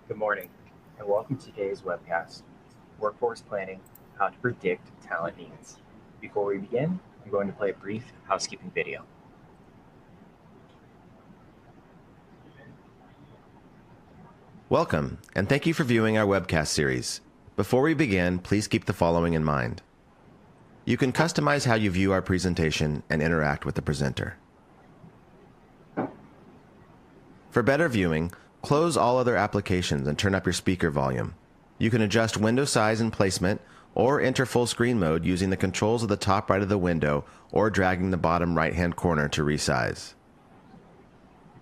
Good morning, and welcome to today's webcast, Workforce Planning, How to Predict Talent Needs. Before we begin, I'm going to play a brief housekeeping video. Welcome, and thank you for viewing our webcast series. Before we begin, please keep the following in mind. You can customize how you view our presentation and interact with the presenter. For better viewing, close all other applications and turn up your speaker volume. You can adjust window size and placement or enter full screen mode using the controls at the top right of the window or dragging the bottom right-hand corner to resize.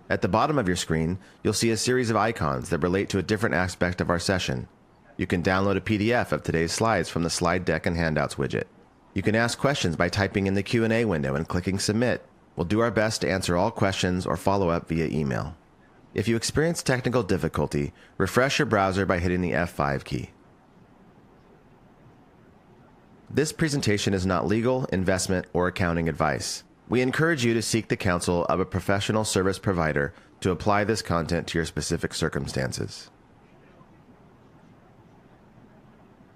At the bottom of your screen, you'll see a series of icons that relate to a different aspect of our session. You can download a PDF of today's slides from the Slide Deck and Handouts widget. You can ask questions by typing in the Q&A window and clicking Submit. We'll do our best to answer all questions or follow up via email. If you experience technical difficulty, refresh your browser by hitting the F5 key. This presentation is not legal, investment, or accounting advice. We encourage you to seek the counsel of a professional service provider to apply this content to your specific circumstances.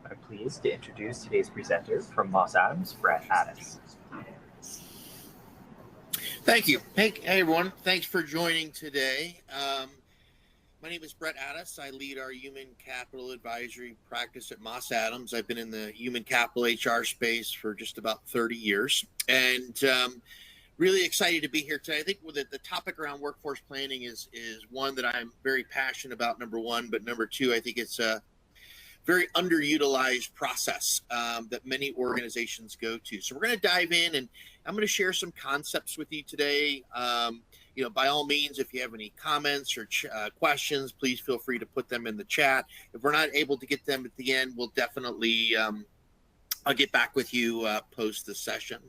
I'm pleased to introduce today's presenter from Moss Adams, Addis. Thank you. Hey everyone. Thanks for joining today. My name is Brett Addis. I lead our human capital advisory practice at Moss Adams. I've been in the human capital HR space for just about 30 years and really excited to be here today. I think the topic around workforce planning is one that I'm very passionate about, number one, but number two, I think it's a very underutilized process that many organizations go to. So we're going to dive in and I'm going to share some concepts with you today. By all means, if you have any comments or questions, please feel free to put them in the chat. If we're not able to get them at the end, we'll definitely, I'll get back with you post the session.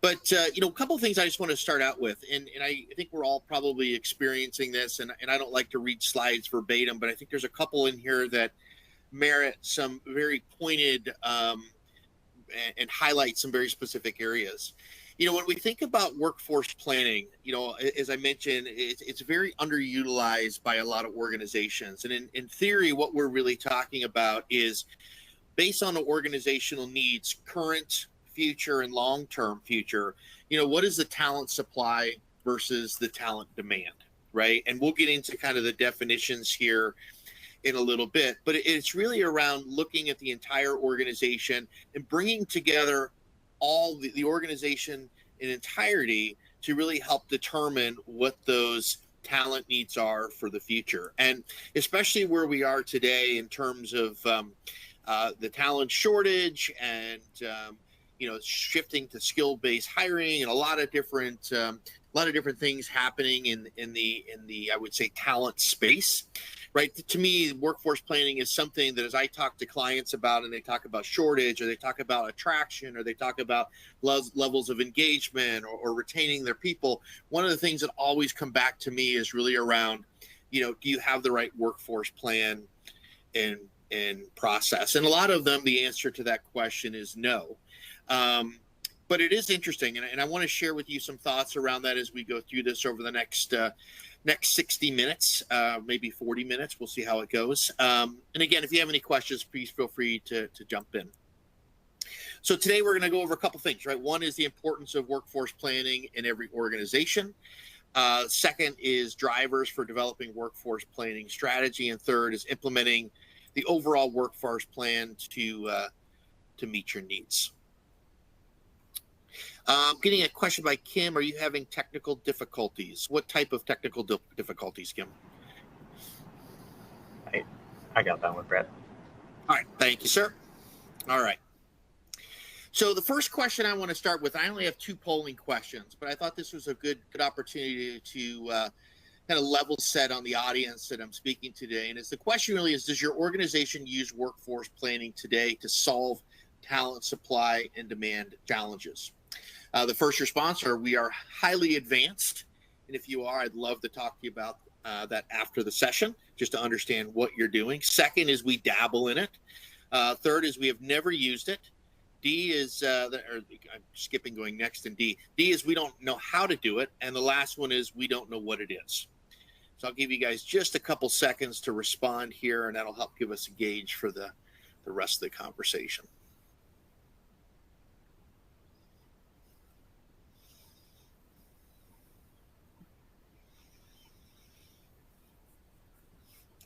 But, a couple of things I just want to start out with, and I think we're all probably experiencing this, and I don't like to read slides verbatim, but I think there's a couple in here that merit some very pointed and highlight some very specific areas. When we think about workforce planning, as I mentioned, it's very underutilized by a lot of organizations. And in theory, what we're really talking about is based on the organizational needs, current, future, and long-term future, what is the talent supply versus the talent demand, right? And we'll get into kind of the definitions here in a little bit, but it's really around looking at the entire organization and bringing together all the organization in entirety to really help determine what those talent needs are for the future. And especially where we are today in terms of the talent shortage and shifting to skill-based hiring and a lot of different things happening in the I would say talent space. Right. To me, workforce planning is something that as I talk to clients about and they talk about shortage or they talk about attraction or they talk about levels of engagement or retaining their people, one of the things that always come back to me is really around, do you have the right workforce plan and process? And a lot of them, the answer to that question is no. But it is interesting. And I want to share with you some thoughts around that as we go through this over the next 60 minutes, maybe 40 minutes. We'll see how it goes. And again, if you have any questions, please feel free to jump in. So today we're going to go over a couple things, right? One is the importance of workforce planning in every organization. Second is drivers for developing workforce planning strategy. And third is implementing the overall workforce plan to meet your needs. Getting a question by Kim. Are you having technical difficulties? What type of technical difficulties, Kim? I got that one, Brett. All right. Thank you, sir. All right. So the first question I want to start with, I only have two polling questions, but I thought this was a good opportunity to kind of level set on the audience that I'm speaking today. And the question really is, does your organization use workforce planning today to solve talent supply and demand challenges? The first response are we are highly advanced. And if you are, I'd love to talk to you about that after the session, just to understand what you're doing. Second is we dabble in it. Third is we have never used it. D is, I'm skipping going next in D. D is we don't know how to do it. And the last one is we don't know what it is. So I'll give you guys just a couple seconds to respond here, and that'll help give us a gauge for the rest of the conversation.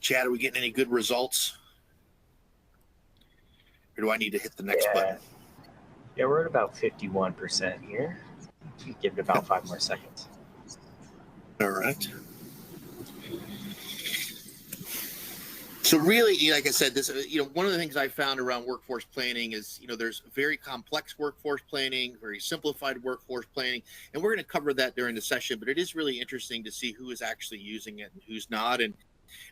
Chad, are we getting any good results? Or do I need to hit the next button? Yeah, we're at about 51% here. Give it about 5 more seconds. All right. So really, like I said, this, one of the things I found around workforce planning is, there's very complex workforce planning, very simplified workforce planning, and we're going to cover that during the session, but it is really interesting to see who is actually using it and who's not. And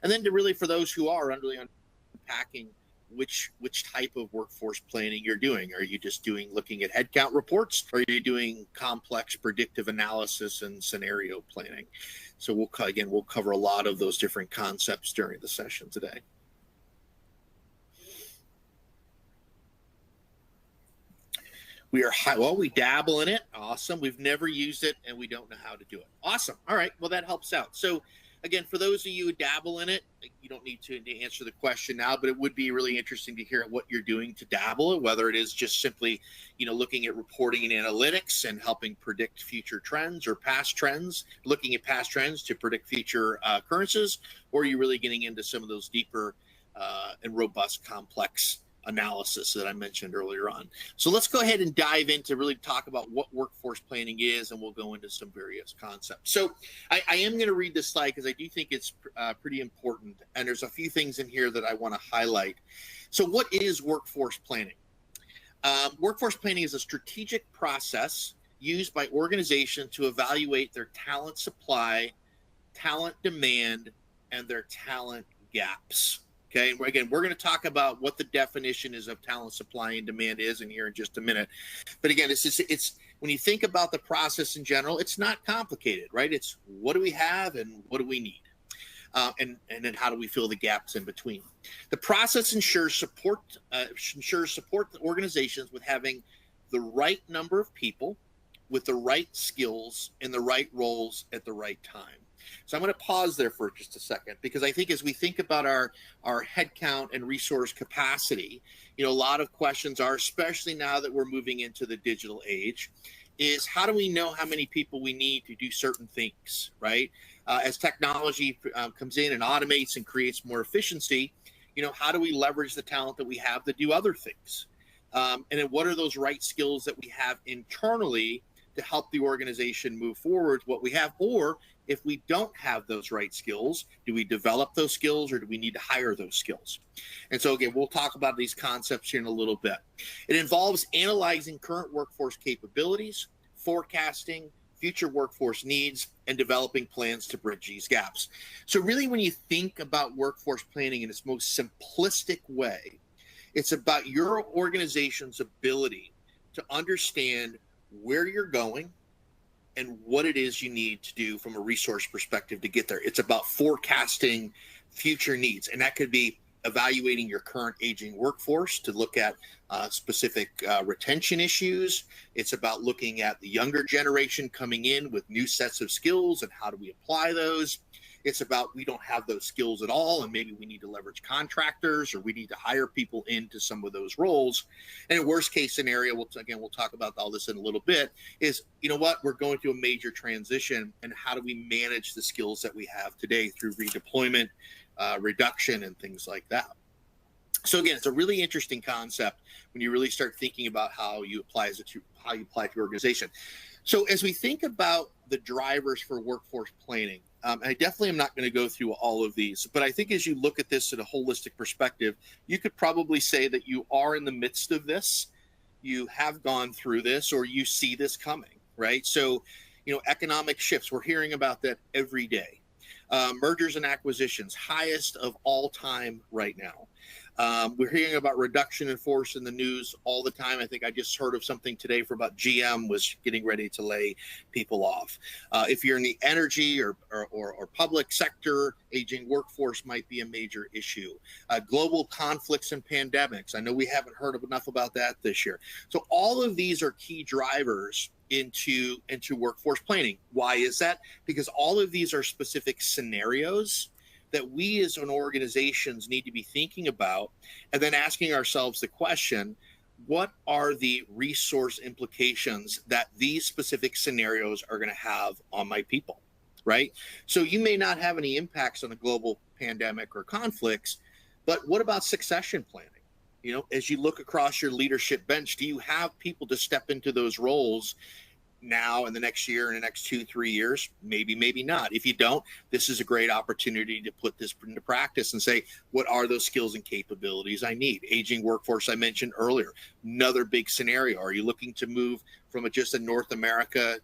then to really, for those who are really unpacking which type of workforce planning you're doing. Are you just looking at headcount reports, or are you doing complex predictive analysis and scenario planning? So we'll cover a lot of those different concepts during the session today. We dabble in it. Awesome. We've never used it and we don't know how to do it. Awesome. All right. Well, that helps out. So again, for those of you who dabble in it, you don't need to answer the question now, but it would be really interesting to hear what you're doing to dabble, whether it is just simply, looking at reporting and analytics and helping predict future trends or past trends, looking at past trends to predict future occurrences, or are you really getting into some of those deeper and robust, complex analysis that I mentioned earlier on. So let's go ahead and dive into really talk about what workforce planning is, and we'll go into some various concepts. So I am going to read this slide because I do think it's pretty important, and there's a few things in here that I want to highlight. So what is workforce planning? Workforce planning is a strategic process used by organizations to evaluate their talent supply, talent demand, and their talent gaps. Okay, again, we're going to talk about what the definition is of talent supply and demand is in here in just a minute. But again, it's when you think about the process in general, it's not complicated, right? It's what do we have and what do we need? And then how do we fill the gaps in between? The process ensures support the organizations with having the right number of people with the right skills in the right roles at the right time. So I'm going to pause there for just a second, because I think as we think about our headcount and resource capacity, a lot of questions are, especially now that we're moving into the digital age, is how do we know how many people we need to do certain things, right? As technology comes in and automates and creates more efficiency, how do we leverage the talent that we have to do other things? And then what are those right skills that we have internally to help the organization move forward what we have? Or if we don't have those right skills, do we develop those skills, or do we need to hire those skills? And so again, we'll talk about these concepts here in a little bit. It involves analyzing current workforce capabilities, forecasting future workforce needs, and developing plans to bridge these gaps. So really, when you think about workforce planning in its most simplistic way, it's about your organization's ability to understand where you're going and what it is you need to do from a resource perspective to get there. It's about forecasting future needs, and that could be evaluating your current aging workforce to look at specific retention issues. It's about looking at the younger generation coming in with new sets of skills and how do we apply those. It's about we don't have those skills at all, and maybe we need to leverage contractors, or we need to hire people into some of those roles. And in worst case scenario, we'll talk about all this in a little bit, is, we're going through a major transition, and how do we manage the skills that we have today through redeployment, reduction, and things like that. So again, it's a really interesting concept when you really start thinking about how you apply it to your organization. So as we think about the drivers for workforce planning, I definitely am not going to go through all of these, but I think as you look at this in a holistic perspective, you could probably say that you are in the midst of this, you have gone through this, or you see this coming, right? So, economic shifts, we're hearing about that every day. Mergers and acquisitions, highest of all time right now. We're hearing about reduction in force in the news all the time. I think I just heard of something today for about GM was getting ready to lay people off. If you're in the energy or public sector, aging workforce might be a major issue. Global conflicts and pandemics. I know we haven't heard enough about that this year. So all of these are key drivers into workforce planning. Why is that? Because all of these are specific scenarios that we as an organizations need to be thinking about, and then asking ourselves the question, what are the resource implications that these specific scenarios are going to have on my people, right? So you may not have any impacts on a global pandemic or conflicts, but what about succession planning? You know, as you look across your leadership bench, do you have people to step into those roles now in the next year, in the next 2-3 years? Maybe, maybe not. If you don't, this is a great opportunity to put this into practice and say, what are those skills and capabilities I need? Aging workforce I mentioned earlier, another big scenario. Are you looking to move from just a North America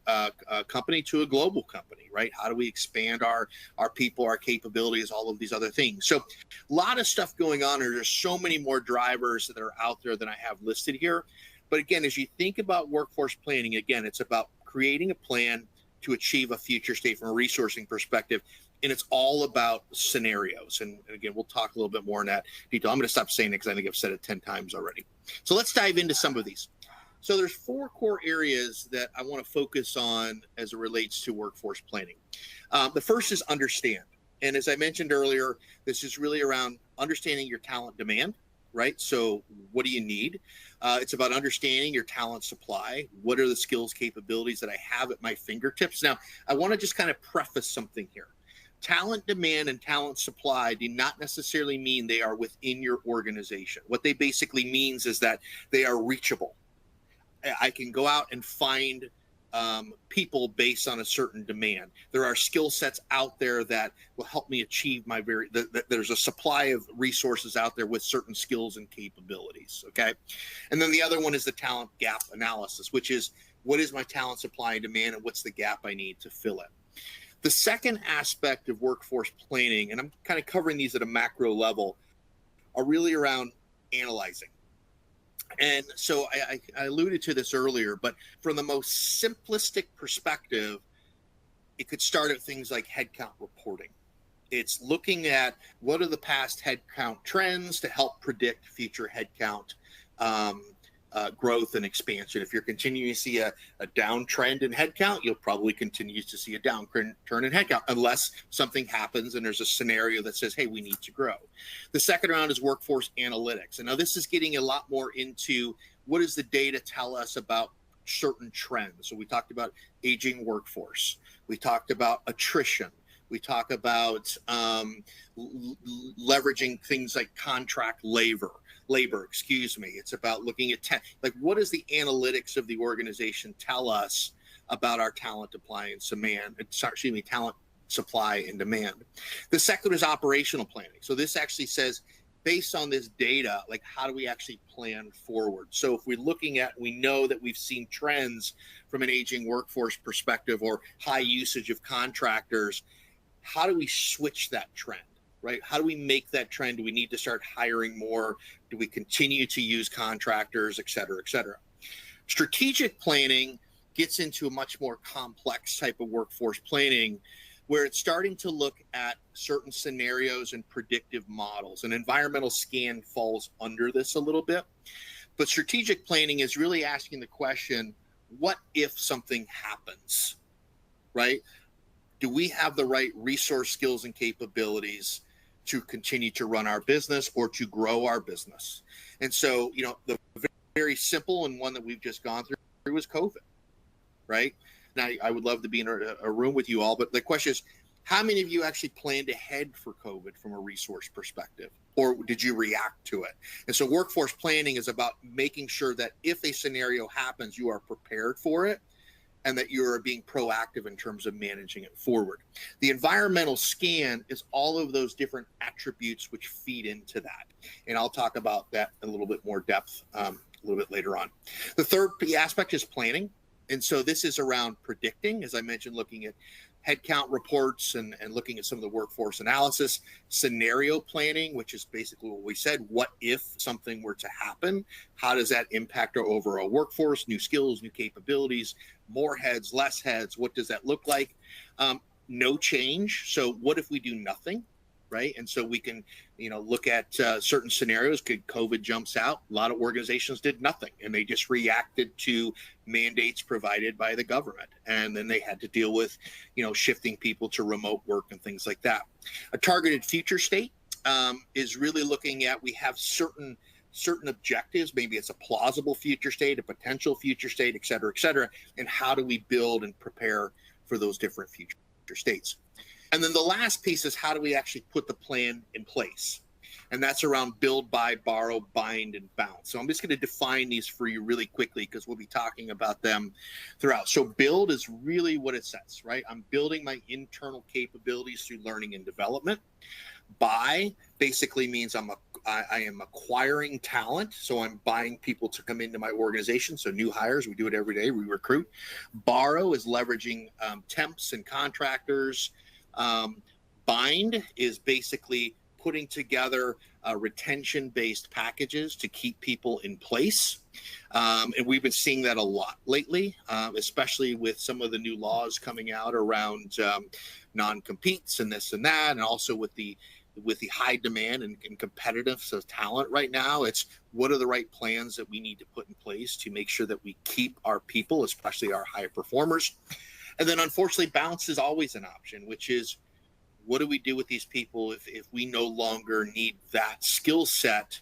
company to a global company, right? How do we expand our people, our capabilities, all of these other things? So a lot of stuff going on, and there's so many more drivers that are out there than I have listed here. But again, as you think about workforce planning, again, it's about creating a plan to achieve a future state from a resourcing perspective. And it's all about scenarios. And again, we'll talk a little bit more in that detail. I'm going to stop saying it because I think I've said it 10 times already. So let's dive into some of these. So there's 4 core areas that I want to focus on as it relates to workforce planning. The first is understand. And as I mentioned earlier, this is really around understanding your talent demand, right? So what do you need? It's about understanding your talent supply. What are the skills, capabilities that I have at my fingertips? Now, I want to just kind of preface something here. Talent demand and talent supply do not necessarily mean they are within your organization. What they basically means is that they are reachable. I can go out and find people based on a certain demand. There are skill sets out there that will help me achieve my there's a supply of resources out there with certain skills and capabilities, okay? And then the other one is the talent gap analysis, which is what is my talent supply and demand and what's the gap I need to fill it. The second aspect of workforce planning, and I'm kind of covering these at a macro level, are really around analyzing. And so I alluded to this earlier, but from the most simplistic perspective, it could start at things like headcount reporting. It's looking at what are the past headcount trends to help predict future headcount growth and expansion. If you're continuing to see a downtrend in headcount, you'll probably continue to see a downturn in headcount unless something happens and there's a scenario that says, hey, we need to grow. The second round is workforce analytics. And now this is getting a lot more into what does the data tell us about certain trends. So we talked about aging workforce. We talked about attrition. We talk about leveraging things like contract labor. It's about looking at like what does the analytics of the organization tell us about our talent supply and demand. Talent supply and demand. The second is operational planning. So this actually says, based on this data, like how do we actually plan forward? So if we're looking at, we know that we've seen trends from an aging workforce perspective or high usage of contractors. How do we switch that trend? Right? How do we make that trend? Do we need to start hiring more? Do we continue to use contractors, et cetera, et cetera? Strategic planning gets into a much more complex type of workforce planning where it's starting to look at certain scenarios and predictive models. An environmental scan falls under this a little bit. But strategic planning is really asking the question, what if something happens, right? Do we have the right resource, skills, and capabilities to continue to run our business or to grow our business? And so, you know, the very simple and one that we've just gone through was COVID, right? Now, I would love to be in a room with you all, but the question is, how many of you actually planned ahead for COVID from a resource perspective, or did you react to it? And so workforce planning is about making sure that if a scenario happens, you are prepared for it, and that you're being proactive in terms of managing it forward. The environmental scan is all of those different attributes which feed into that. And I'll talk about that in a little bit more depth a little bit later on. The third aspect is planning. And so this is around predicting, as I mentioned, looking at headcount reports and looking at some of the workforce analysis, scenario planning, which is basically what we said. What if something were to happen? How does that impact our overall workforce, new skills, new capabilities, more heads, less heads? What does that look like? No change. So what if we do nothing? right? And so we can, look at certain scenarios. COVID jumps out. A lot of organizations did nothing, and they just reacted to mandates provided by the government. And then they had to deal with, shifting people to remote work and things like that. A targeted future state is really looking at, we have certain objectives. Maybe it's a plausible future state, a potential future state, et cetera, and how do we build and prepare for those different future states. And then the last piece is, how do we actually put the plan in place? And that's around build, buy, borrow, bind, and bounce. So I'm just going to define these for you really quickly, because we'll be talking about them throughout. So build is really what it says, right? I'm building my internal capabilities through learning and development. Buy basically means I am acquiring talent. So I'm buying people to come into my organization. So new hires, we do it every day, we recruit. Borrow is leveraging temps and contractors. Bind is basically putting together retention-based packages to keep people in place. And we've been seeing that a lot lately, especially with some of the new laws coming out around non-competes and this and that, and also with the high demand and competitiveness of talent right now. It's, what are the right plans that we need to put in place to make sure that we keep our people, especially our high performers. And then unfortunately, bounce is always an option, which is, what do we do with these people if we no longer need that skill set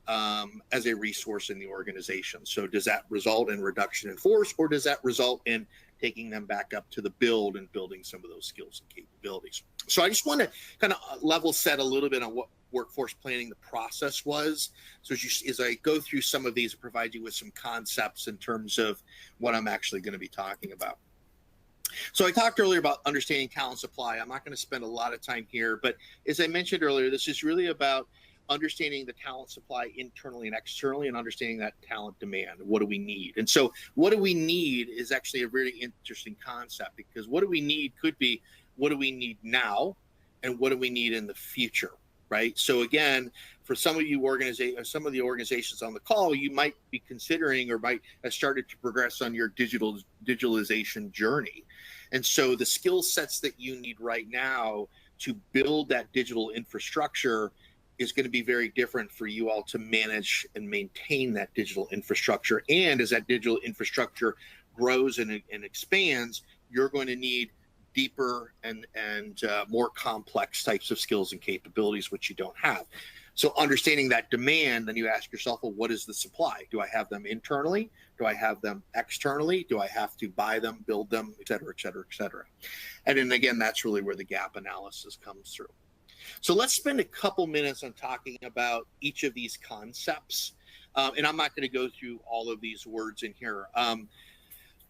as a resource in the organization? So does that result in reduction in force, or does that result in taking them back up to the build and building some of those skills and capabilities? So I just want to kind of level set a little bit on what workforce planning, the process was. So as I go through some of these, I'll provide you with some concepts in terms of what I'm actually going to be talking about. So I talked earlier about understanding talent supply. I'm not going to spend a lot of time here, but as I mentioned earlier, this is really about understanding the talent supply internally and externally, and understanding that talent demand. What do we need? And so what do we need is actually a very interesting concept, because what do we need could be, what do we need now, and what do we need in the future, right? So again, for some of you some of the organizations on the call, you might be considering or might have started to progress on your digitalization journey. And so the skill sets that you need right now to build that digital infrastructure is going to be very different for you all to manage and maintain that digital infrastructure. And as that digital infrastructure grows and expands, you're going to need deeper and more complex types of skills and capabilities, which you don't have. So understanding that demand, then you ask yourself, well, what is the supply? Do I have them internally? Do I have them externally? Do I have to buy them, build them, et cetera, et cetera, et cetera? And then again, that's really where the gap analysis comes through. So let's spend a couple minutes on talking about each of these concepts. And I'm not going to go through all of these words in here,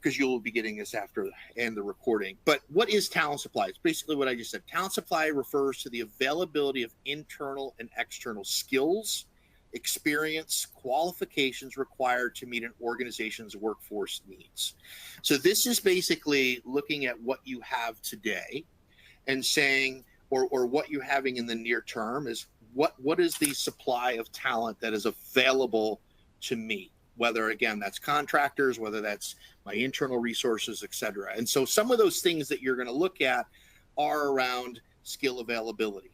because you'll be getting this after and the recording. But what is talent supply? It's basically what I just said. Talent supply refers to the availability of internal and external skills, experience, qualifications required to meet an organization's workforce needs. So this is basically looking at what you have today and saying, or what you're having in the near term is, what is the supply of talent that is available to me? Whether, again, that's contractors, whether that's my internal resources, et cetera. And so some of those things that you're going to look at are around skill availability.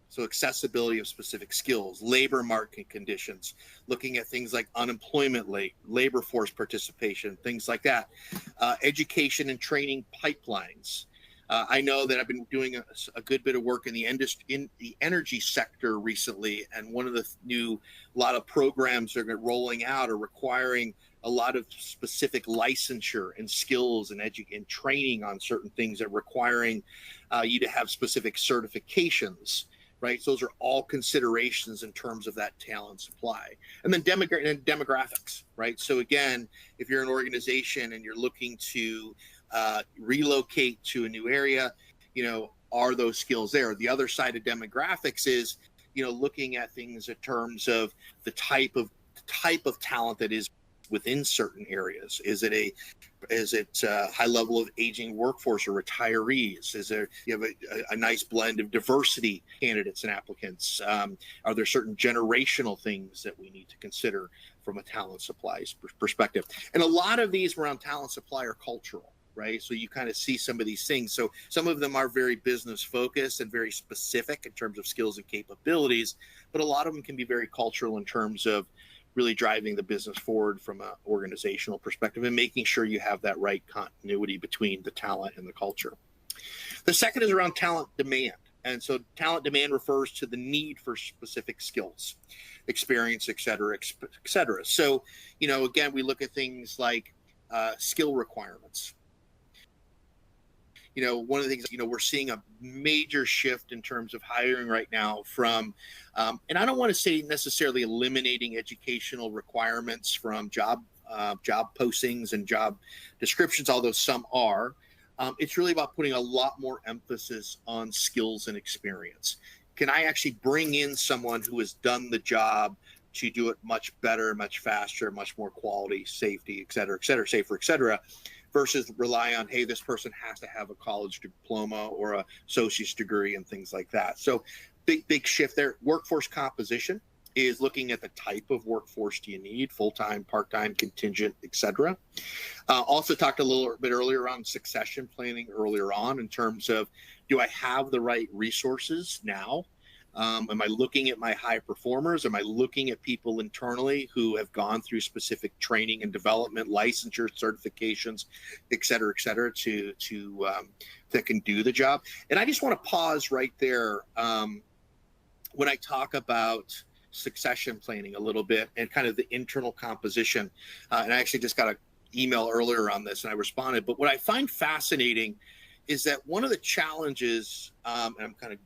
So accessibility of specific skills, labor market conditions, looking at things like unemployment rate, labor force participation, things like that. Education and training pipelines. I know that I've been doing a good bit of work in the energy sector recently, and one of the lot of programs that are rolling out are requiring a lot of specific licensure and skills and training on certain things, that requiring you to have specific certifications, right? So those are all considerations in terms of that talent supply. And then demographics, right? So again, if you're an organization and you're looking to relocate to a new area, are those skills there? The other side of demographics is, looking at things in terms of the type of talent that is within certain areas. Is it high level of aging workforce or retirees? You have a nice blend of diversity candidates and applicants? Are there certain generational things that we need to consider from a talent supply perspective? And a lot of these around talent supply are cultural, right? So you kind of see some of these things. So some of them are very business focused and very specific in terms of skills and capabilities, but a lot of them can be very cultural in terms of really driving the business forward from an organizational perspective and making sure you have that right continuity between the talent and the culture. The second is around talent demand. And so talent demand refers to the need for specific skills, experience, et cetera, et cetera. So, again, we look at things like skill requirements. One of the things, we're seeing a major shift in terms of hiring right now from, and I don't want to say necessarily eliminating educational requirements from job postings and job descriptions, although some are. It's really about putting a lot more emphasis on skills and experience. Can I actually bring in someone who has done the job to do it much better, much faster, much more quality, safety, et cetera, safer, et cetera, versus rely on, hey, this person has to have a college diploma or a associate's degree and things like that. So big shift there. Workforce composition is looking at the type of workforce do you need, full-time, part-time, contingent, et cetera. Also talked a little bit earlier on succession planning earlier on in terms of, do I have the right resources now? Am I looking at my high performers? Am I looking at people internally who have gone through specific training and development, licensure, certifications, et cetera, that can do the job? And I just want to pause right there when I talk about succession planning a little bit and kind of the internal composition. And I actually just got an email earlier on this and I responded. But what I find fascinating is that one of the challenges, and I'm kind of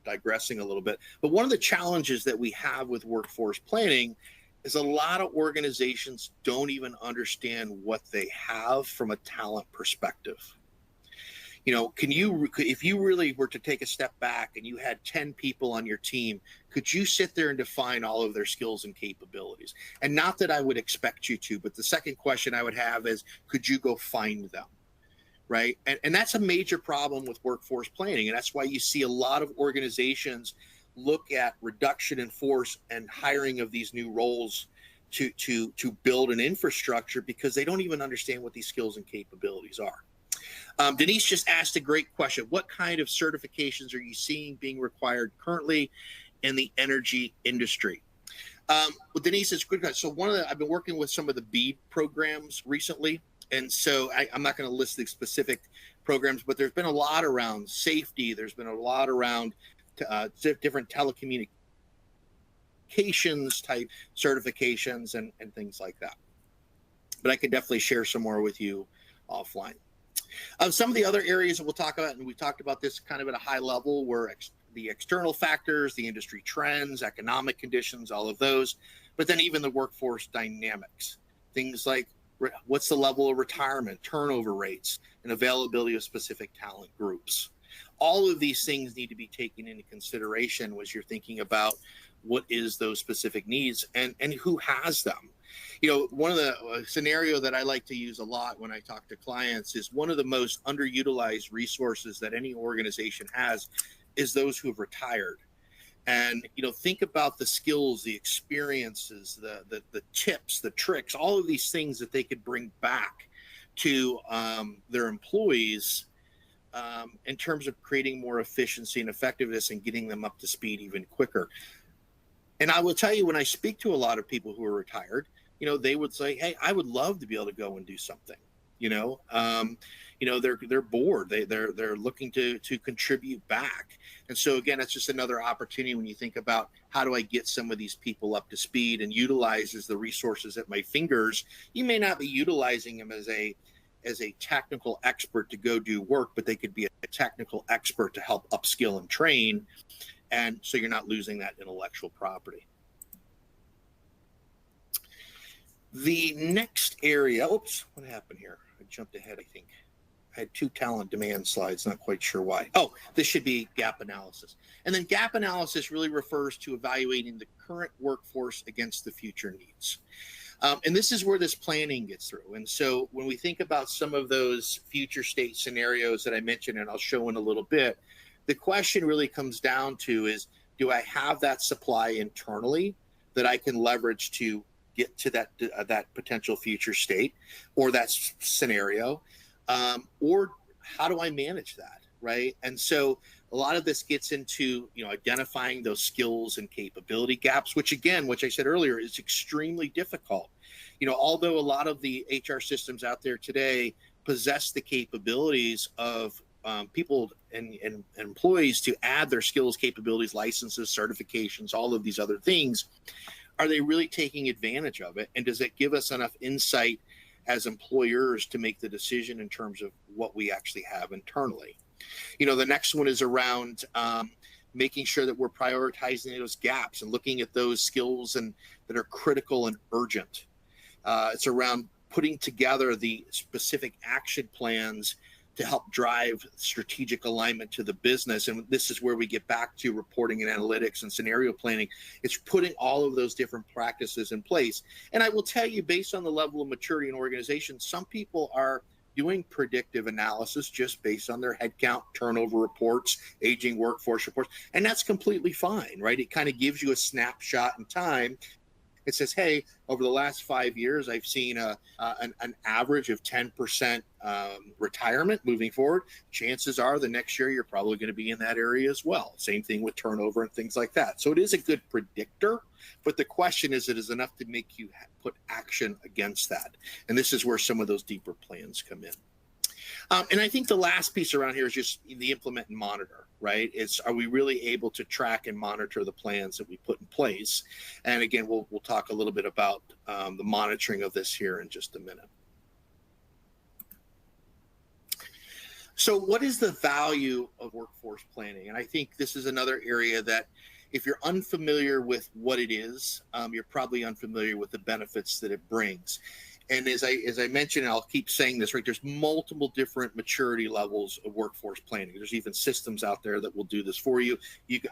digressing a little bit, but one of the challenges that we have with workforce planning is a lot of organizations don't even understand what they have from a talent perspective. If you really were to take a step back and you had 10 people on your team, could you sit there and define all of their skills and capabilities? And not that I would expect you to, but the second question I would have is, could you go find them? Right. And that's a major problem with workforce planning. And that's why you see a lot of organizations look at reduction in force and hiring of these new roles to build an infrastructure, because they don't even understand what these skills and capabilities are. Denise just asked a great question. What kind of certifications are you seeing being required currently in the energy industry? Well, Denise, it's good. So I've been working with some of the BEAD programs recently. And so I'm not going to list the specific programs, but there's been a lot around safety. There's been a lot around different telecommunications type certifications and things like that. But I could definitely share some more with you offline. Some of the other areas that we'll talk about, and we talked about this kind of at a high level, were the external factors, the industry trends, economic conditions, all of those, but then even the workforce dynamics, things like what's the level of retirement, turnover rates, and availability of specific talent groups. All of these things need to be taken into consideration as you're thinking about what is those specific needs and who has them. One of the scenario that I like to use a lot when I talk to clients is one of the most underutilized resources that any organization has is those who have retired. And, think about the skills, the experiences, the tips, the tricks, all of these things that they could bring back to their employees in terms of creating more efficiency and effectiveness and getting them up to speed even quicker. And I will tell you, when I speak to a lot of people who are retired, they would say, hey, I would love to be able to go and do something. They're bored. They're looking to contribute back. And so again, it's just another opportunity when you think about how do I get some of these people up to speed and utilizes the resources at my fingers. You may not be utilizing them as a technical expert to go do work, but they could be a technical expert to help upskill and train. And so you're not losing that intellectual property. The next area, oops, what happened here? I jumped ahead, I think. I had two talent demand slides, not quite sure why. Oh, this should be gap analysis. And then gap analysis really refers to evaluating the current workforce against the future needs. And this is where this planning gets through. And so when we think about some of those future state scenarios that I mentioned, and I'll show in a little bit, the question really comes down to is, do I have that supply internally that I can leverage to get to that potential future state or that scenario? or how do I manage that, right? And so a lot of this gets into, identifying those skills and capability gaps, which again, which I said earlier, is extremely difficult. Although a lot of the HR systems out there today possess the capabilities of people and employees to add their skills, capabilities, licenses, certifications, all of these other things, are they really taking advantage of it? And does it give us enough insight as employers to make the decision in terms of what we actually have internally? The next one is around making sure that we're prioritizing those gaps and looking at those skills that are critical and urgent. It's around putting together the specific action plans to help drive strategic alignment to the business. And this is where we get back to reporting and analytics and scenario planning. It's putting all of those different practices in place. And I will tell you, based on the level of maturity in organizations, some people are doing predictive analysis just based on their headcount, turnover reports, aging workforce reports. And that's completely fine, right? It kind of gives you a snapshot in time. It says, hey, over the last 5 years, I've seen an average of 10% retirement moving forward. Chances are the next year you're probably going to be in that area as well. Same thing with turnover and things like that. So it is a good predictor, but the question is, it is enough to make you put action against that. And this is where some of those deeper plans come in. And I think the last piece around here is just the implement and monitor, right? Are we really able to track and monitor the plans that we put in place? And again, we'll talk a little bit about the monitoring of this here in just a minute. So what is the value of workforce planning? And I think this is another area that if you're unfamiliar with what it is, you're probably unfamiliar with the benefits that it brings. And as I mentioned, and I'll keep saying this, right, there's multiple different maturity levels of workforce planning. There's even systems out there that will do this for you.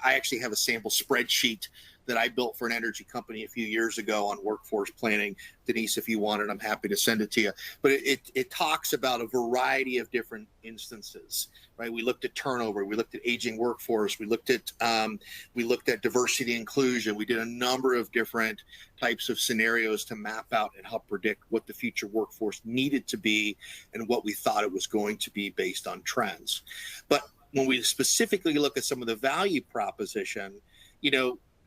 I actually have a sample spreadsheet that I built for an energy company a few years ago on workforce planning. Denise, if you want it, I'm happy to send it to you. But it talks about a variety of different instances, right? We looked at turnover, we looked at aging workforce, we looked at diversity and inclusion. We did a number of different types of scenarios to map out and help predict what the future workforce needed to be and what we thought it was going to be based on trends. But when we specifically look at some of the value proposition,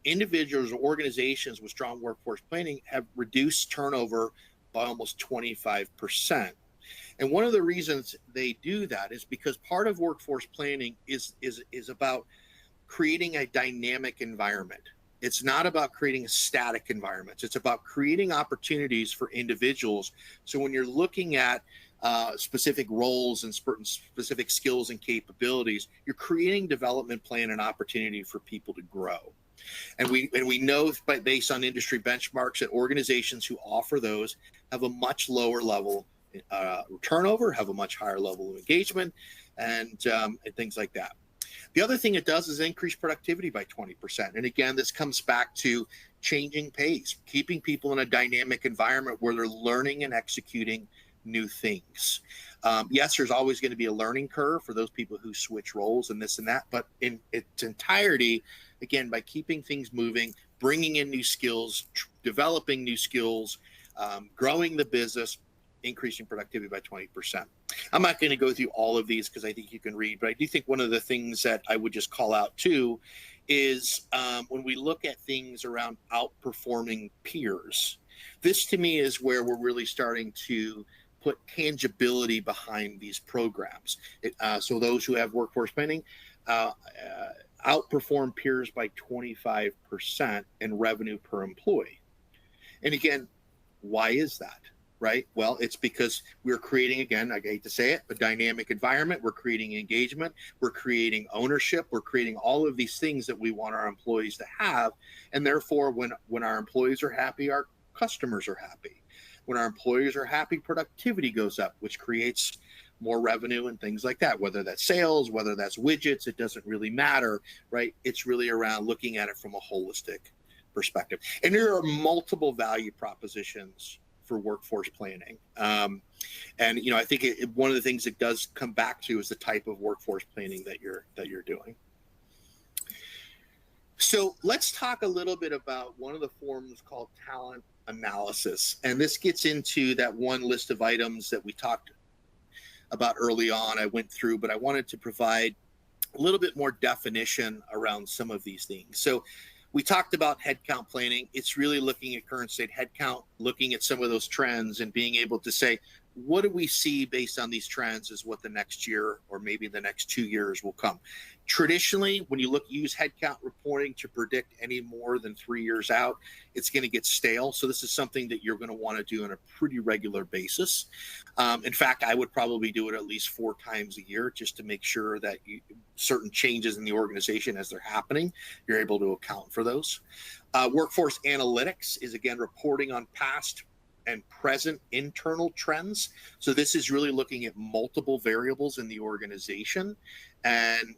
individuals or organizations with strong workforce planning have reduced turnover by almost 25%. And one of the reasons they do that is because part of workforce planning is about creating a dynamic environment. It's not about creating static environments. It's about creating opportunities for individuals. So when you're looking at specific roles and specific skills and capabilities, you're creating development plan and opportunity for people to grow. And we know based on industry benchmarks that organizations who offer those have a much lower level turnover, have a much higher level of engagement, and things like that. The other thing it does is increase productivity by 20%. And again, this comes back to changing pace, keeping people in a dynamic environment where they're learning and executing new things. Yes, there's always going to be a learning curve for those people who switch roles and this and that, but in its entirety, again, by keeping things moving, bringing in new skills, developing new skills, growing the business, increasing productivity by 20%. I'm not going to go through all of these because I think you can read, but I do think one of the things that I would just call out too is when we look at things around outperforming peers, this to me is where we're really starting to put tangibility behind these programs. So those who have workforce planning outperform peers by 25% in revenue per employee. And again, why is that? Right? Well, it's because we're creating, again, I hate to say it, a dynamic environment. We're creating engagement. We're creating ownership. We're creating all of these things that we want our employees to have. And therefore, when our employees are happy, our customers are happy. When our employees are happy, productivity goes up, which creates more revenue and things like that, whether that's sales, whether that's widgets, it doesn't really matter, right? It's really around looking at it from a holistic perspective. And there are multiple value propositions for workforce planning. And, I think one of the things it does come back to is the type of workforce planning that you're doing. So let's talk a little bit about one of the forms called talent analysis. And this gets into that one list of items that we talked about early on, I went through, but I wanted to provide a little bit more definition around some of these things. So we talked about headcount planning. It's really looking at current state headcount, looking at some of those trends and being able to say, what do we see based on these trends is what the next year or maybe the next 2 years will come. Traditionally, when you use headcount reporting to predict any more than 3 years out, it's going to get stale. So this is something that you're going to want to do on a pretty regular basis. In fact, I would probably do it at least 4 times a year just to make sure that certain changes in the organization as they're happening, you're able to account for those. Workforce analytics is, again, reporting on past and present internal trends. So this is really looking at multiple variables in the organization and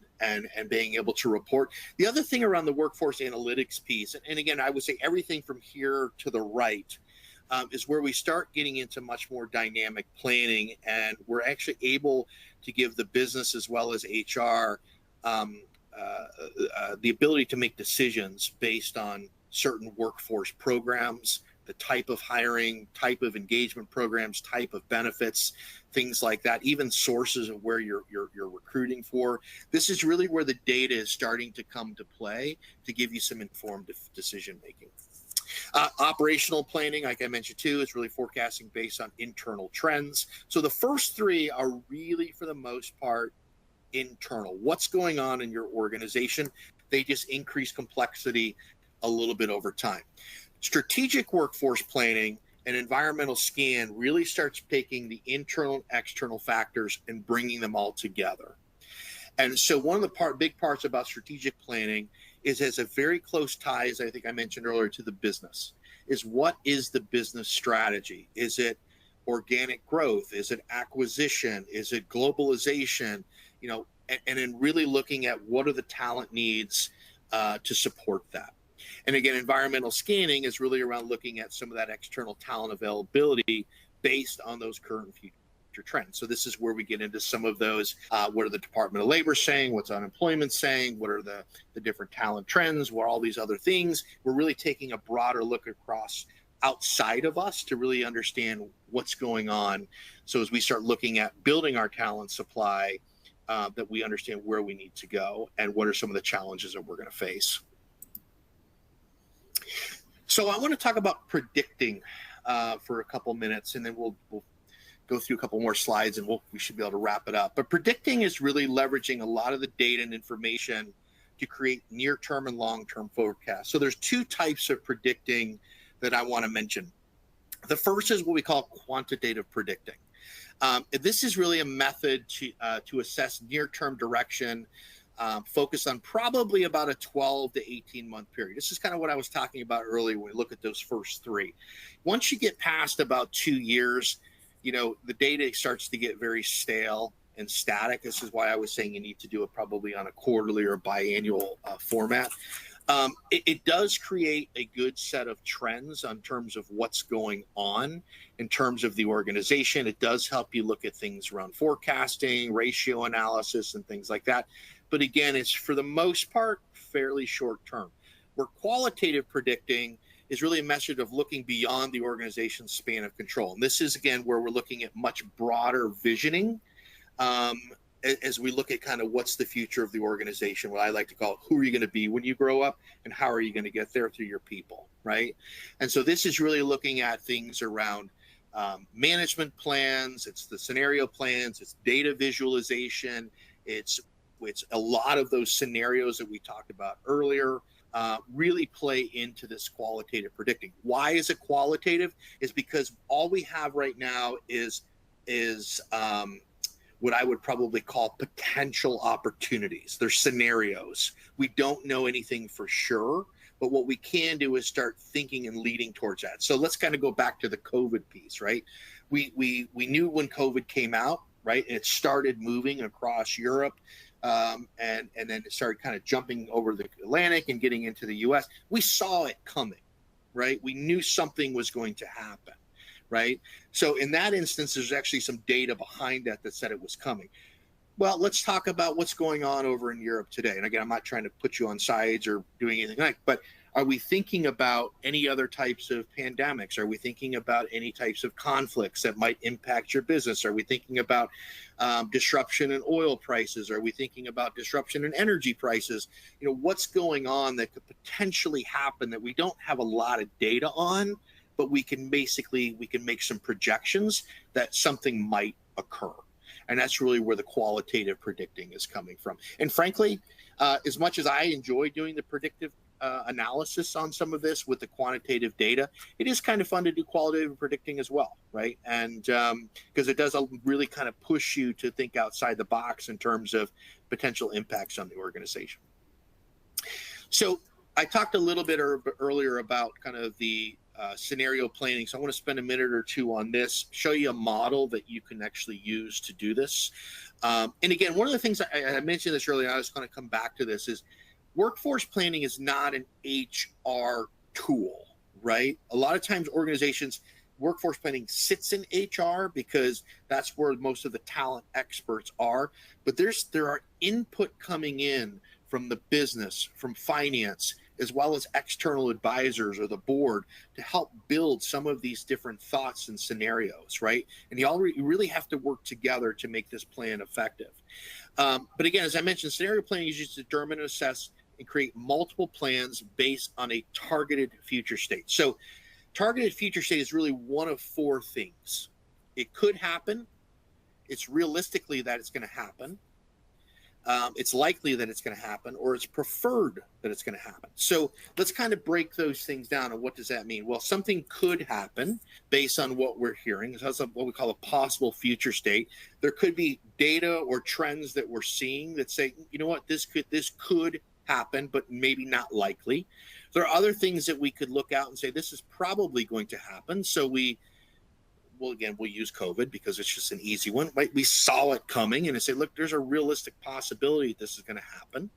being able to report. The other thing around the workforce analytics piece, and again, I would say everything from here to the right, is where we start getting into much more dynamic planning, and we're actually able to give the business as well as HR the ability to make decisions based on certain workforce programs, the type of hiring, type of engagement programs, type of benefits, things like that, even sources of where you're recruiting for. This is really where the data is starting to come to play to give you some informed decision making. Operational planning, like I mentioned too, is really forecasting based on internal trends. So the first 3 are really, for the most part, internal. What's going on in your organization? They just increase complexity a little bit over time. Strategic workforce planning and environmental scan really starts taking the internal and external factors and bringing them all together. And so one of the big parts about strategic planning is has a very close tie, as I think I mentioned earlier, to the business. Is what is the business strategy? Is it organic growth? Is it acquisition? Is it globalization? And in really looking at what are the talent needs to support that. And again, environmental scanning is really around looking at some of that external talent availability based on those current and future trends. So this is where we get into some of those. What are the Department of Labor saying? What's unemployment saying? What are the different talent trends? What are all these other things? We're really taking a broader look across outside of us to really understand what's going on. So as we start looking at building our talent supply, that we understand where we need to go and what are some of the challenges that we're going to face. So I want to talk about predicting for a couple minutes, and then we'll go through a couple more slides, and we should be able to wrap it up. But predicting is really leveraging a lot of the data and information to create near-term and long-term forecasts. So there's 2 types of predicting that I want to mention. The first is what we call quantitative predicting. This is really a method to assess near-term direction, focused on probably about a 12 to 18-month period. This is kind of what I was talking about earlier when we look at those first 3. Once you get past about 2 years, the data starts to get very stale and static. This is why I was saying you need to do it probably on a quarterly or biannual format. It does create a good set of trends in terms of what's going on in terms of the organization. It does help you look at things around forecasting, ratio analysis, and things like that. But again, it's for the most part fairly short term. Where qualitative predicting is really a method of looking beyond the organization's span of control. And this is, again, where we're looking at much broader visioning as we look at kind of what's the future of the organization, what I like to call it, who are you going to be when you grow up, and how are you going to get there through your people, right? And so this is really looking at things around management plans, it's the scenario plans, it's data visualization, it's a lot of those scenarios that we talked about earlier really play into this qualitative predicting. Why is it qualitative? Is because all we have right now is what I would probably call potential opportunities. They're scenarios. We don't know anything for sure, but what we can do is start thinking and leading towards that. So let's kind of go back to the COVID piece, right? We knew when COVID came out, right? And it started moving across Europe, and then it started kind of jumping over the Atlantic and getting into the US. We saw it coming, right? We knew something was going to happen, right? So in that instance, there's actually some data behind that said it was coming. Well, let's talk about what's going on over in Europe today. And again, I'm not trying to put you on sides or doing anything like, but Are we thinking about any other types of pandemics? Are we thinking about any types of conflicts that might impact your business? Are we thinking about disruption in oil prices? Are we thinking about disruption in energy prices? What's going on that could potentially happen that we don't have a lot of data on, but we can make some projections that something might occur. And that's really where the qualitative predicting is coming from. And frankly, as much as I enjoy doing the predictive analysis on some of this with the quantitative data, it is kind of fun to do qualitative predicting as well, right? And because it does really kind of push you to think outside the box in terms of potential impacts on the organization. So I talked a little bit earlier about kind of the scenario planning. So I want to spend a minute or two on this, show you a model that you can actually use to do this. And again, one of the things I mentioned this earlier, I was going to come back to this, is workforce planning is not an HR tool, right? A lot of times organizations, workforce planning sits in HR because that's where most of the talent experts are. But there are input coming in from the business, from finance, as well as external advisors or the board to help build some of these different thoughts and scenarios, right? And you really have to work together to make this plan effective. But again, as I mentioned, scenario planning is used to determine, assess, and create multiple plans based on a targeted future state. So targeted future state is really one of four things. It could happen. It's realistically that it's going to happen. It's likely that it's going to happen, or it's preferred that it's going to happen. So let's kind of break those things down. And what does that mean? Well, something could happen based on what we're hearing. That's what we call a possible future state. There could be data or trends that we're seeing that say, you know what, this could happen, but maybe not likely. There are other things that we could look out and say, this is probably going to happen. So we'll use COVID because it's just an easy one, right? We saw it coming and say, look, there's a realistic possibility this is going to happen.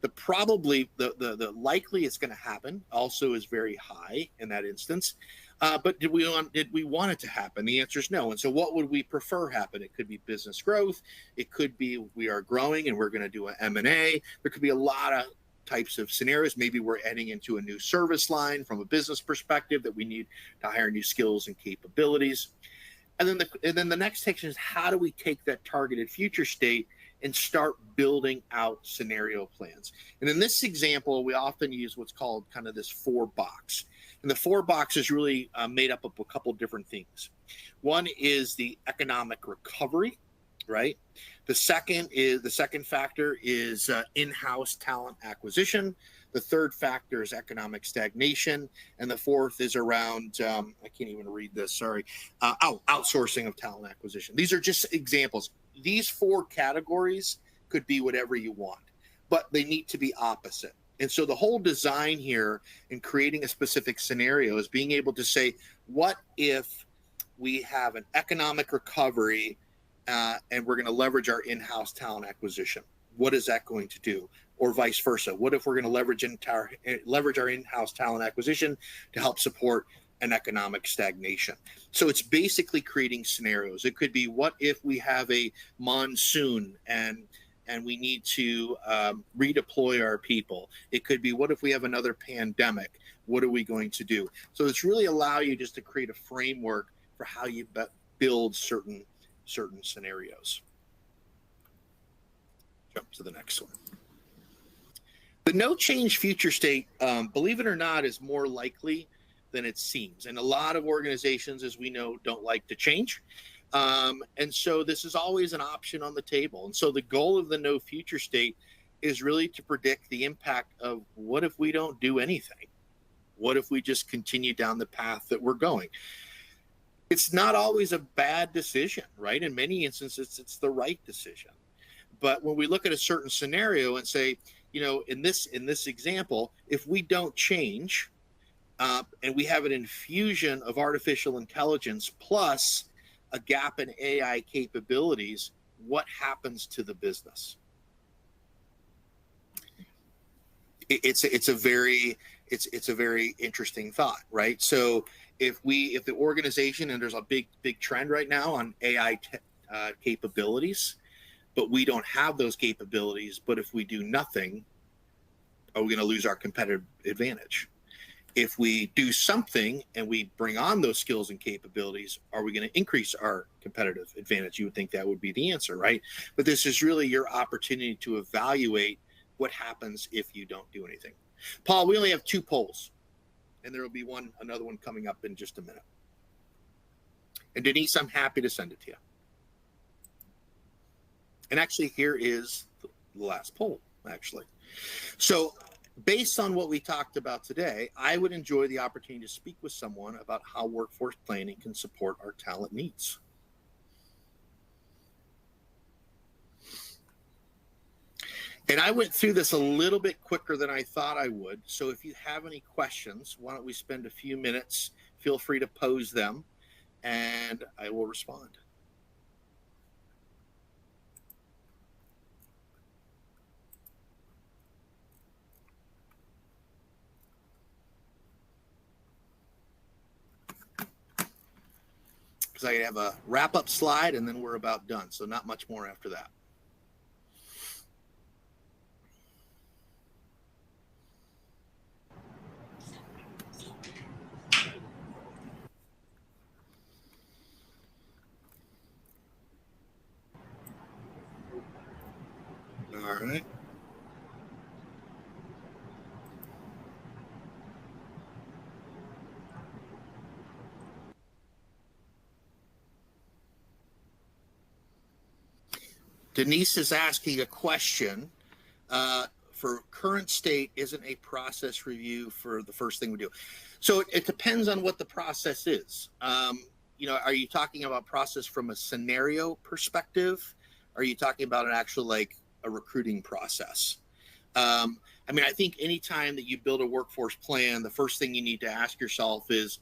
The likely it's going to happen also is very high in that instance. But did we want it to happen? The answer is no. And so what would we prefer happen? It could be business growth. It could be we are growing and we're going to do an M&A. There could be a lot of types of scenarios. Maybe we're heading into a new service line from a business perspective that we need to hire new skills and capabilities. And then the next section is, how do we take that targeted future state and start building out scenario plans? And in this example, we often use what's called kind of this 4-box. And the 4-box is really made up of a couple different things. One is the economic recovery, right? The second factor is in-house talent acquisition. The third factor is economic stagnation. And the fourth is around, I can't even read this, sorry, outsourcing of talent acquisition. These are just examples. These 4 categories could be whatever you want, but they need to be opposite. And so the whole design here in creating a specific scenario is being able to say, what if we have an economic recovery and we're going to leverage our in-house talent acquisition? What is that going to do? Or vice versa. What if we're going to leverage our in-house talent acquisition to help support an economic stagnation? So it's basically creating scenarios. It could be, what if we have a monsoon and we need to redeploy our people? It could be, what if we have another pandemic? What are we going to do? So it's really allow you just to create a framework for how you build certain scenarios. Jump to the next one. The no change future state, believe it or not, is more likely than it seems. And a lot of organizations, as we know, don't like to change. And so this is always an option on the table. And so the goal of the no future state is really to predict the impact of, what if we don't do anything? What if we just continue down the path that we're going? It's not always a bad decision, right? In many instances, it's the right decision. But when we look at a certain scenario and say, in this example, if we don't change and we have an infusion of artificial intelligence plus a gap in AI capabilities, what happens to the business? It's a very interesting thought, right? So if the organization, and there's a big trend right now on AI capabilities, but we don't have those capabilities. But if we do nothing, are we going to lose our competitive advantage? If we do something and we bring on those skills and capabilities, are we going to increase our competitive advantage? You would think that would be the answer, right? But this is really your opportunity to evaluate what happens if you don't do anything. Paul, we only have 2 polls, and there will be another one coming up in just a minute. And Denise, I'm happy to send it to you. And actually, here is the last poll, actually. So based on what we talked about today, I would enjoy the opportunity to speak with someone about how workforce planning can support our talent needs. And I went through this a little bit quicker than I thought I would. So if you have any questions, why don't we spend a few minutes? Feel free to pose them, and I will respond. Because I have a wrap-up slide, and then we're about done. So not much more after that. All right. Denise is asking a question. For current state, isn't a process review for the first thing we do? So it depends on what the process is. Are you talking about process from a scenario perspective? Are you talking about an actual, like a recruiting process? I think anytime that you build a workforce plan, the first thing you need to ask yourself is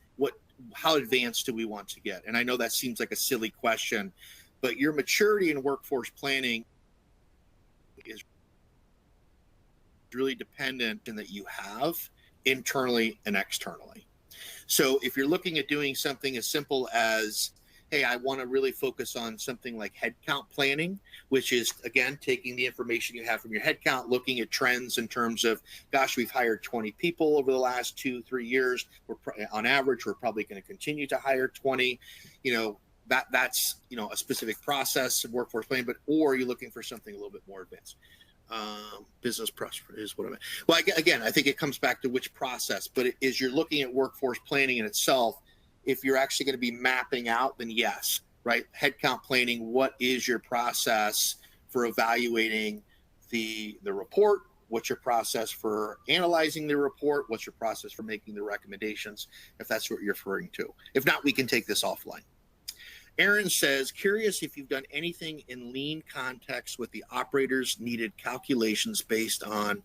how advanced do we want to get? And I know that seems like a silly question, but your maturity in workforce planning is really dependent in that you have internally and externally. So if you're looking at doing something as simple as, hey, I want to really focus on something like headcount planning, which is, again, taking the information you have from your headcount, looking at trends in terms of, gosh, we've hired 20 people over the last 2-3 years. On average, we're probably going to continue to hire 20. That's a specific process of workforce planning, or you're looking for something a little bit more advanced. Business process is what I meant. Well, again, I think it comes back to which process, but as you're looking at workforce planning in itself, if you're actually going to be mapping out, then yes, right? Headcount planning, what is your process for evaluating the report? What's your process for analyzing the report? What's your process for making the recommendations, if that's what you're referring to? If not, we can take this offline. Aaron says, curious if you've done anything in lean context with the operators needed calculations based on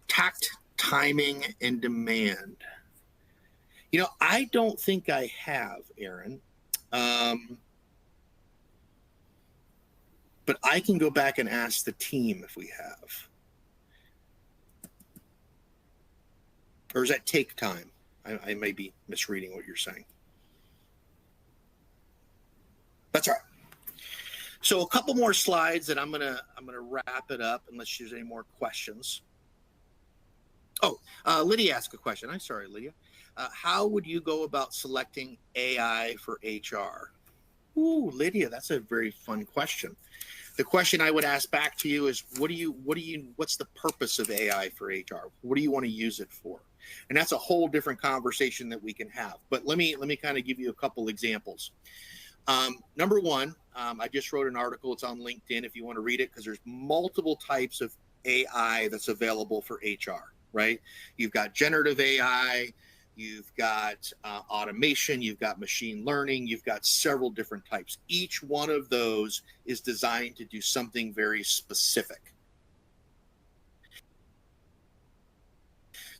tact, timing, and demand. I don't think I have, Aaron. But I can go back and ask the team if we have. Or does that take time? I may be misreading what you're saying. That's all right. So a couple more slides, and I'm gonna wrap it up unless there's any more questions. Oh, Lydia asked a question. I'm sorry, Lydia. How would you go about selecting AI for HR? Ooh, Lydia, that's a very fun question. The question I would ask back to you is, what's the purpose of AI for HR? What do you want to use it for? And that's a whole different conversation that we can have. But let me kind of give you a couple examples. Number one, I just wrote an article. It's on LinkedIn if you want to read it, because there's multiple types of AI that's available for HR, right? You've got generative AI, you've got automation, you've got machine learning, you've got several different types. Each one of those is designed to do something very specific.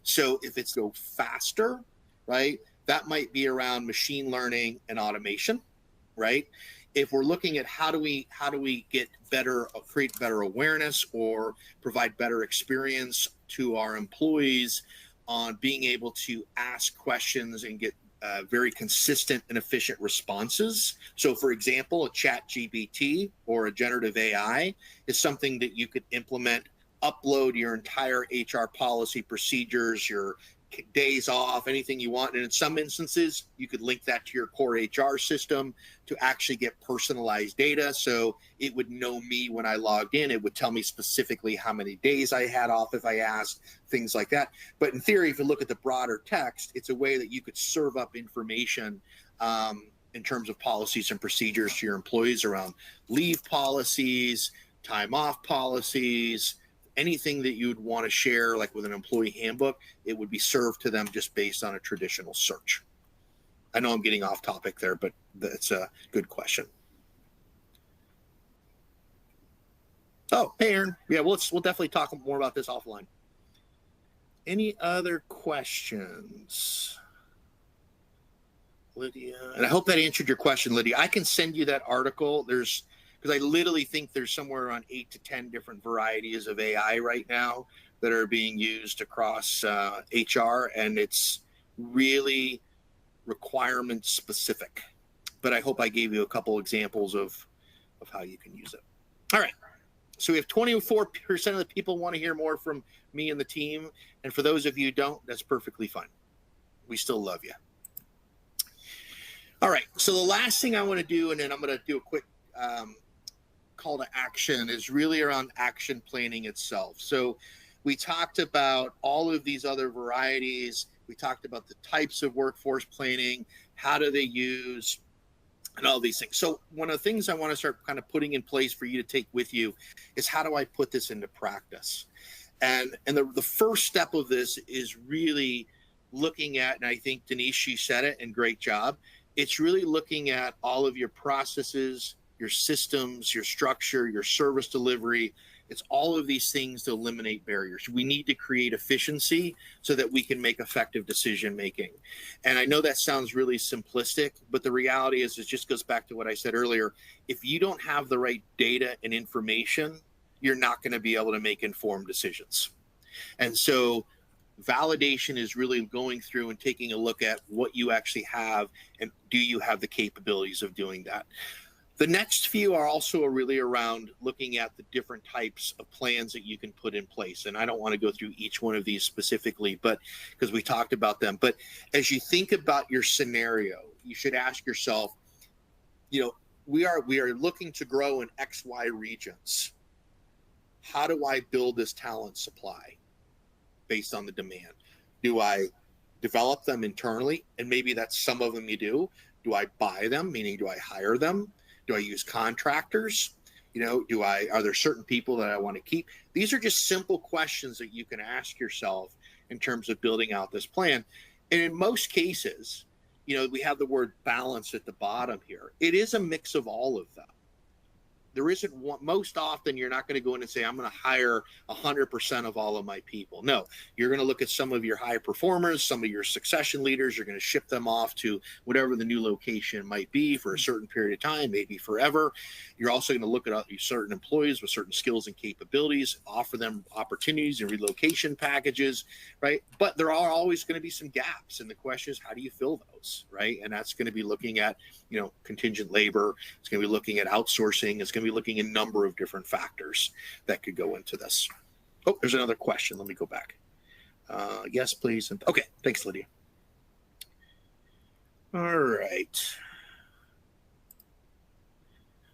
So if it's go faster, right, that might be around machine learning and automation, right? If we're looking at how do we get better, create better awareness or provide better experience to our employees on being able to ask questions and get very consistent and efficient responses. So for example, a ChatGPT or a generative AI is something that you could implement, upload your entire HR policy procedures, your days off, anything you want. And in some instances, you could link that to your core HR system to actually get personalized data. So it would know me when I logged in. It would tell me specifically how many days I had off if I asked, things like that. But in theory, if you look at the broader text, it's a way that you could serve up information in terms of policies and procedures to your employees around leave policies, time off policies, anything that you'd want to share, like with an employee handbook, it would be served to them just based on a traditional search. I know I'm getting off topic there, but that's a good question. Oh, hey, Aaron. Yeah, we'll definitely talk more about this offline. Any other questions? Lydia, and I hope that answered your question, Lydia. I can send you that article. Because I literally think there's somewhere around 8 to 10 different varieties of AI right now that are being used across HR, and it's really requirement specific. But I hope I gave you a couple examples of how you can use it. All right. So we have 24% of the people want to hear more from me and the team. And for those of you who don't, that's perfectly fine. We still love you. All right. So the last thing I want to do, and then I'm going to do a quick call to action, is really around action planning itself. So we talked about all of these other varieties. We talked about the types of workforce planning, how do they use, and all these things. So one of the things I want to start kind of putting in place for you to take with you is, how do I put this into practice? And the first step of this is really looking at, and I think Denise, she said it, and great job, it's really looking at all of your processes, your systems, your structure, your service delivery. It's all of these things to eliminate barriers. We need to create efficiency so that we can make effective decision making. And I know that sounds really simplistic, but the reality is, it just goes back to what I said earlier. If you don't have the right data and information, you're not going to be able to make informed decisions. And so validation is really going through and taking a look at what you actually have, and do you have the capabilities of doing that. The next few are also really around looking at the different types of plans that you can put in place. And I don't want to go through each one of these specifically, but because we talked about them. But as you think about your scenario, you should ask yourself, we are looking to grow in XY regions. How do I build this talent supply based on the demand? Do I develop them internally? And maybe that's some of them you do. Do I buy them? Meaning, do I hire them? Do I use contractors? Are there certain people that I want to keep? These are just simple questions that you can ask yourself in terms of building out this plan. And in most cases, we have the word balance at the bottom here. It is a mix of all of them. There isn't one. Most often, you're not going to go in and say, I'm going to hire 100% of all of my people. No, you're going to look at some of your high performers, some of your succession leaders. You're going to ship them off to whatever the new location might be for a certain period of time, maybe forever. You're also going to look at certain employees with certain skills and capabilities, offer them opportunities and relocation packages, right? But there are always going to be some gaps. And the question is, how do you fill those, right? And that's going to be looking at, contingent labor. It's going to be looking at outsourcing. It's going to be looking at a number of different factors that could go into this. Oh, there's another question. Let me go back. Yes, please. Okay, thanks, Lydia. All right.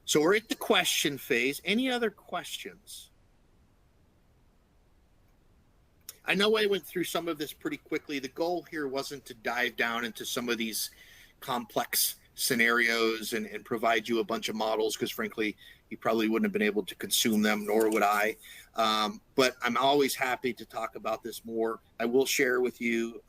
So we're at the question phase. Any other questions? I know I went through some of this pretty quickly. The goal here wasn't to dive down into some of these complex scenarios and provide you a bunch of models, because frankly, you probably wouldn't have been able to consume them, nor would I. But I'm always happy to talk about this more. I will share with you,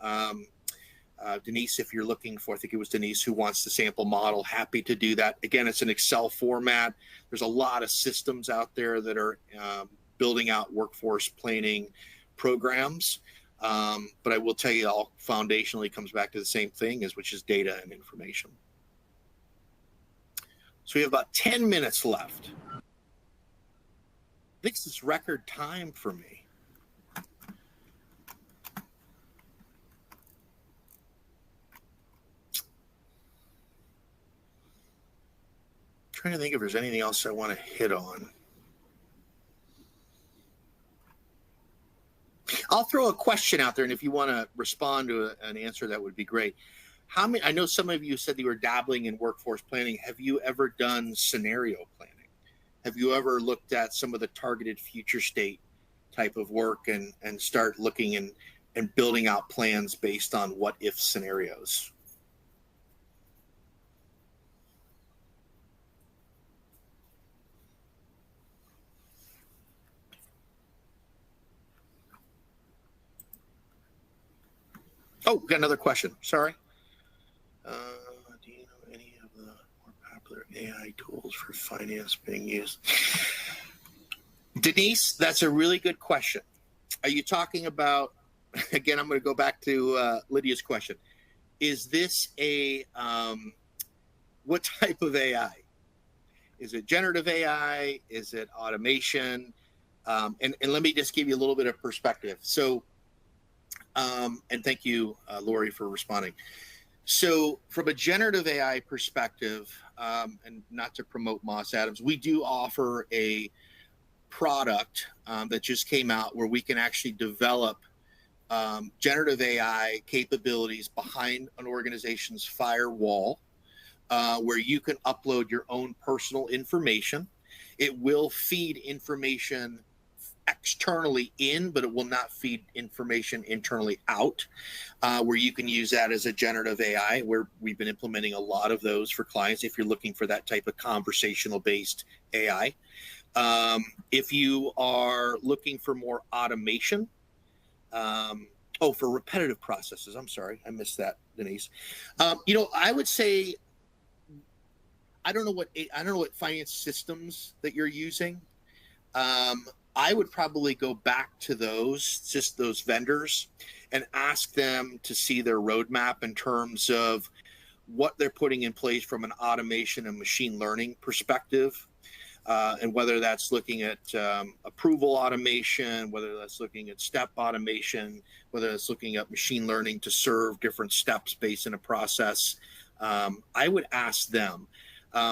Denise, if you're looking for, I think it was Denise who wants the sample model, happy to do that. Again, it's an Excel format. There's a lot of systems out there that are building out workforce planning programs. But I will tell you, all foundationally comes back to the same thing, which is data and information. So we have about 10 minutes left. I think this is record time for me. Trying to think if there's anything else I want to hit on. I'll throw a question out there, and if you want to respond to an answer, that would be great. I know some of you said that you were dabbling in workforce planning. Have you ever done scenario planning? Have you ever looked at some of the targeted future state type of work and start looking and building out plans based on what if scenarios? Oh, got another question. Sorry. Do you know any of the more popular AI tools for finance being used? Denise, that's a really good question. Are you talking about, again, I'm going to go back to Lydia's question. Is this what type of AI? Is it generative AI? Is it automation? And let me just give you a little bit of perspective. So, and thank you, Lori, for responding. So from a generative AI perspective, and not to promote Moss Adams, we do offer a product that just came out where we can actually develop generative AI capabilities behind an organization's firewall, where you can upload your own personal information. It will feed information externally in, but it will not feed information internally out, where you can use that as a generative AI, where we've been implementing a lot of those for clients if you're looking for that type of conversational based AI. If you are looking for more automation, for repetitive processes, I'm sorry, I missed that, Denise. I would say, I don't know what finance systems that you're using. I would probably go back to those vendors, and ask them to see their roadmap in terms of what they're putting in place from an automation and machine learning perspective, and whether that's looking at approval automation, whether that's looking at step automation, whether that's looking at machine learning to serve different steps based in a process. I would ask them.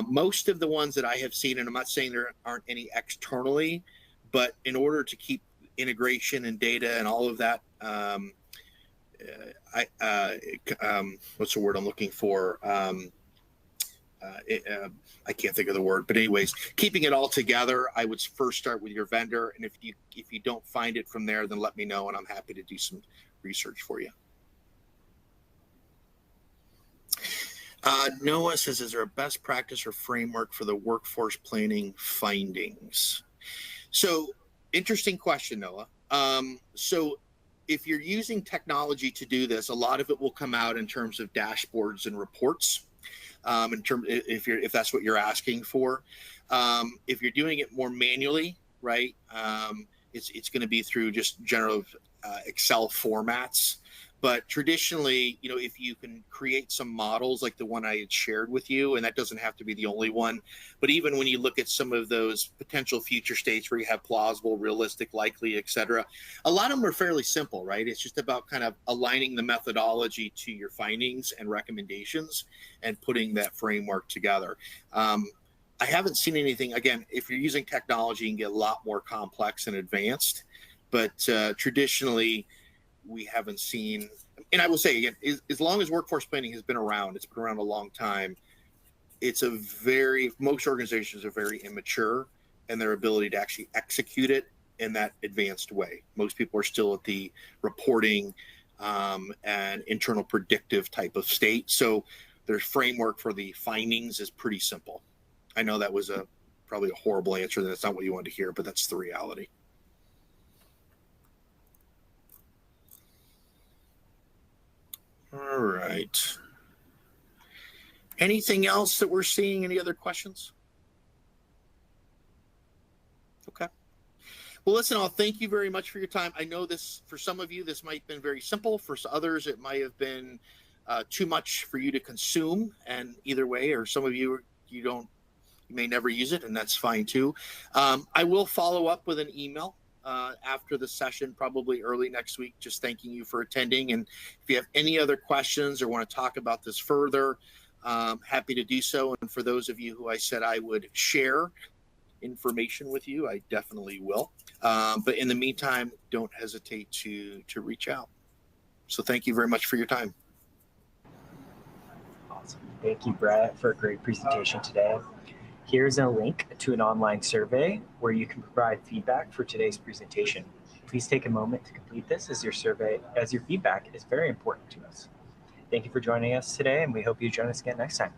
Most of the ones that I have seen, and I'm not saying there aren't any externally, but in order to keep integration and data and all of that, what's the word I'm looking for? I can't think of the word, but anyways, keeping it all together, I would first start with your vendor, and if you don't find it from there, then let me know, and I'm happy to do some research for you. Noah says, is there a best practice or framework for the workforce planning findings? So, interesting question, Noah. So if you're using technology to do this, a lot of it will come out in terms of dashboards and reports. If that's what you're asking for. If you're doing it more manually, right, it's going to be through just general Excel formats. But traditionally, if you can create some models like the one I had shared with you, and that doesn't have to be the only one, but even when you look at some of those potential future states where you have plausible, realistic, likely, et cetera, a lot of them are fairly simple, right? It's just about kind of aligning the methodology to your findings and recommendations and putting that framework together. I haven't seen anything, again, if you're using technology, you can get a lot more complex and advanced, but traditionally, we haven't seen, and I will say again, as long as workforce planning has been around, it's been around a long time. Most organizations are very immature in their ability to actually execute it in that advanced way. Most people are still at the reporting and internal predictive type of state. So their framework for the findings is pretty simple. I know that was probably a horrible answer. That's not what you wanted to hear, but that's the reality. All right. Anything else that we're seeing? Any other questions? Okay. Well, listen, I'll thank you very much for your time. I know this, for some of you, this might have been very simple. For others, it might have been too much for you to consume. And either way, or some of you may never use it, and that's fine too. I will follow up with an email after the session, probably early next week, just thanking you for attending. And if you have any other questions or want to talk about this further, happy to do so. And for those of you who I said I would share information with you, I definitely will. But in the meantime, don't hesitate to reach out. So thank you very much for your time. Awesome. Thank you, Brett, for a great presentation today. Here's a link to an online survey where you can provide feedback for today's presentation. Please take a moment to complete this as your feedback is very important to us. Thank you for joining us today, and we hope you join us again next time.